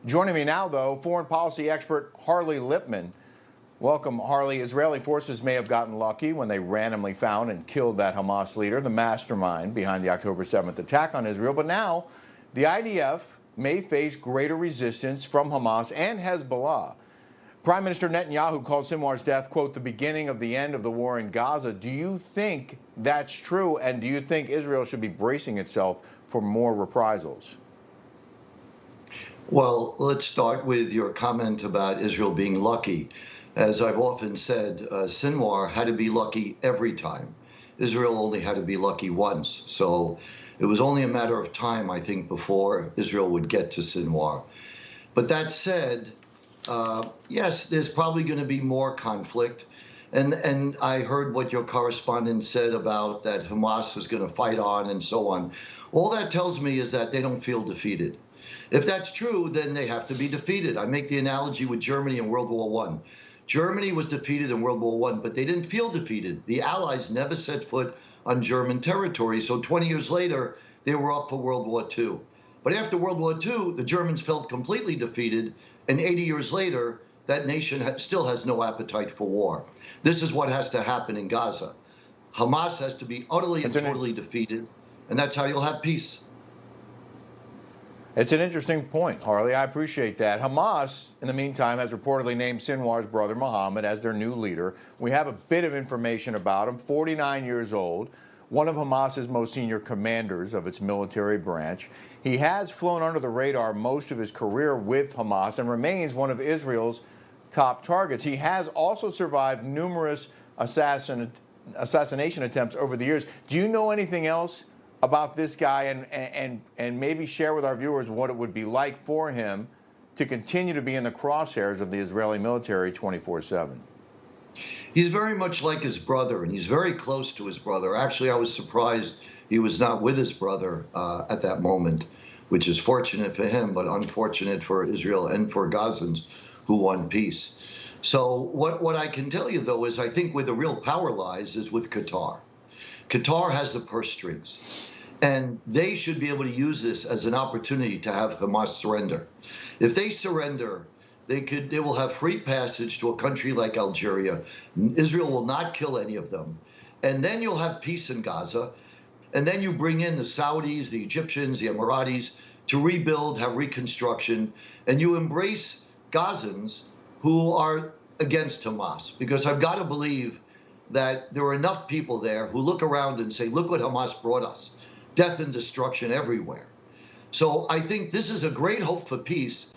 Joining me now, though, foreign policy expert Harley Lippman. Welcome, Harley. Israeli forces may have gotten lucky when they randomly found and killed that Hamas leader, the mastermind behind the October 7th attack on Israel. But now the IDF may face greater resistance from Hamas and Hezbollah. Prime Minister Netanyahu called Sinwar's death, quote, the beginning of the end of the war in Gaza. Do you think that's true? And do you think Israel should be bracing itself for more reprisals? Well, let's start with your comment about Israel being lucky. As I've often said, Sinwar had to be lucky every time. Israel only had to be lucky once. So it was only a matter of time, I think, before Israel would get to Sinwar. But that said, yes, there's probably going to be more conflict. And I heard what your correspondent said about that Hamas is going to fight on and so on. All that tells me is that they don't feel defeated. If that's true, then they have to be defeated. I make the analogy with Germany in World War I. Germany was defeated in World War I, but they didn't feel defeated. The Allies never set foot on German territory. So 20 years later, they were up for World War II. But after World War II, the Germans felt completely defeated. And 80 years later, that nation still has no appetite for war. This is what has to happen in Gaza. Hamas has to be utterly and totally defeated. And that's how you'll have peace. It's an interesting point, Harley. I appreciate that. Hamas, in the meantime, has reportedly named Sinwar's brother, Mohammed, as their new leader. We have a bit of information about him, 49 years old, one of Hamas's most senior commanders of its military branch. He has flown under the radar most of his career with Hamas and remains one of Israel's top targets. He has also survived numerous assassination attempts over the years. Do you know anything else about this guy, and maybe share with our viewers what it would be like for him to continue to be in the crosshairs of the Israeli military 24/7? He's very much like his brother, and he's very close to his brother. Actually, I was surprised he was not with his brother at that moment, which is fortunate for him, but unfortunate for Israel and for Gazans who want peace. So what I can tell you, though, is I think where the real power lies is with Qatar. Qatar has the purse strings, and they should be able to use this as an opportunity to have Hamas surrender. If they surrender, they will have free passage to a country like Algeria. Israel will not kill any of them. And then you'll have peace in Gaza. And then you bring in the Saudis, the Egyptians, the Emiratis to rebuild, have reconstruction, and you embrace Gazans who are against Hamas. Because I've got to believe that there are enough people there who look around and say, look what Hamas brought us, death and destruction everywhere. So I think this is a great hope for peace,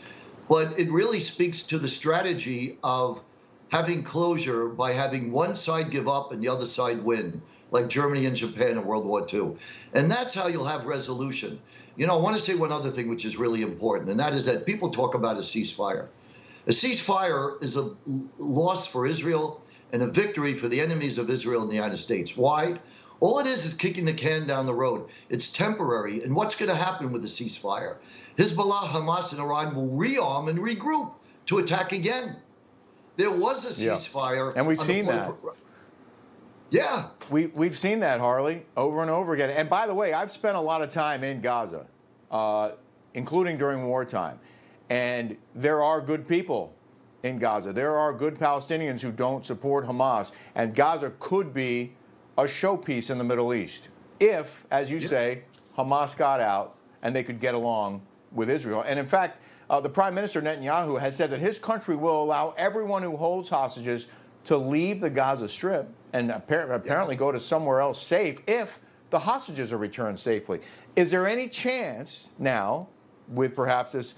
but it really speaks to the strategy of having closure by having one side give up and the other side win, like Germany and Japan in World War II. And that's how you'll have resolution. You know, I want to say one other thing which is really important, and that is that people talk about a ceasefire. A ceasefire is a loss for Israel and a victory for the enemies of Israel and the United States. Why? All it is kicking the can down the road. It's temporary. And what's going to happen with the ceasefire? Hezbollah, Hamas, and Iran will rearm and regroup to attack again. There was a ceasefire. And we've seen that. Yeah. We've seen that, Harley, over and over again. And by the way, I've spent a lot of time in Gaza, including during wartime. And there are good people in Gaza. There are good Palestinians who don't support Hamas. And Gaza could be a showpiece in the Middle East if, as you say, Hamas got out and they could get along with Israel. And in fact, the Prime Minister Netanyahu has said that his country will allow everyone who holds hostages to leave the Gaza Strip and apparently go to somewhere else safe if the hostages are returned safely. Is there any chance now, with perhaps this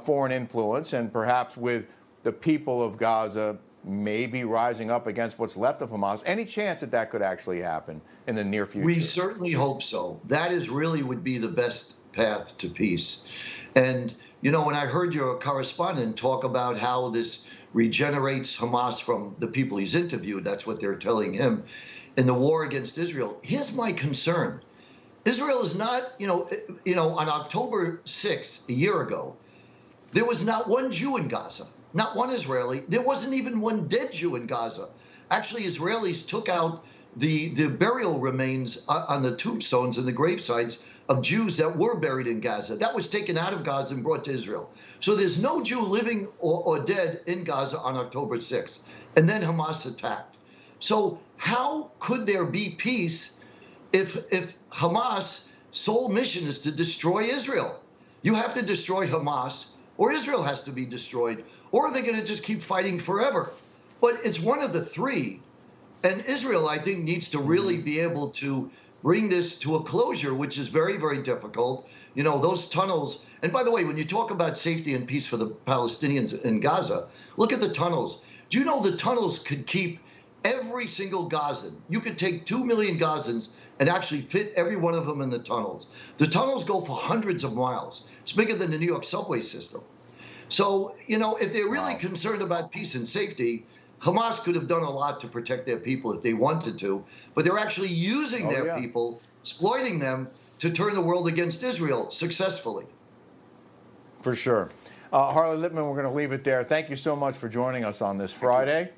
foreign influence and perhaps with the people of Gaza maybe rising up against what's left of Hamas, any chance that that could actually happen in the near future? We certainly hope so. That is really would be the best path to peace. And, you know, when I heard your correspondent talk about how this regenerates Hamas from the people he's interviewed, that's what they're telling him, in the war against Israel, here's my concern. Israel is not, on October 6th, a year ago, there was not one Jew in Gaza. Not one Israeli. There wasn't even one dead Jew in Gaza. Actually, Israelis took out the burial remains on the tombstones and the grave sites of Jews that were buried in Gaza. That was taken out of Gaza and brought to Israel. So there's no Jew living or dead in Gaza on October 6th. And then Hamas attacked. So how could there be peace if Hamas' sole mission is to destroy Israel? You have to destroy Hamas, or Israel has to be destroyed, or they're going to just keep fighting forever. But it's one of the three. And Israel, I think, needs to really be able to bring this to a closure, which is very, very difficult. You know, those tunnels. And by the way, when you talk about safety and peace for the Palestinians in Gaza, look at the tunnels. Do you know the tunnels could keep every single Gazan? You could take 2 million Gazans and actually fit every one of them in the tunnels. The tunnels go for hundreds of miles. It's bigger than the New York subway system. So, you know, if they're really concerned about peace and safety, Hamas could have done a lot to protect their people if they wanted to, but they're actually using their people, exploiting them to turn the world against Israel successfully. For sure. Harley Lippman, we're going to leave it there. Thank you so much for joining us on this Friday.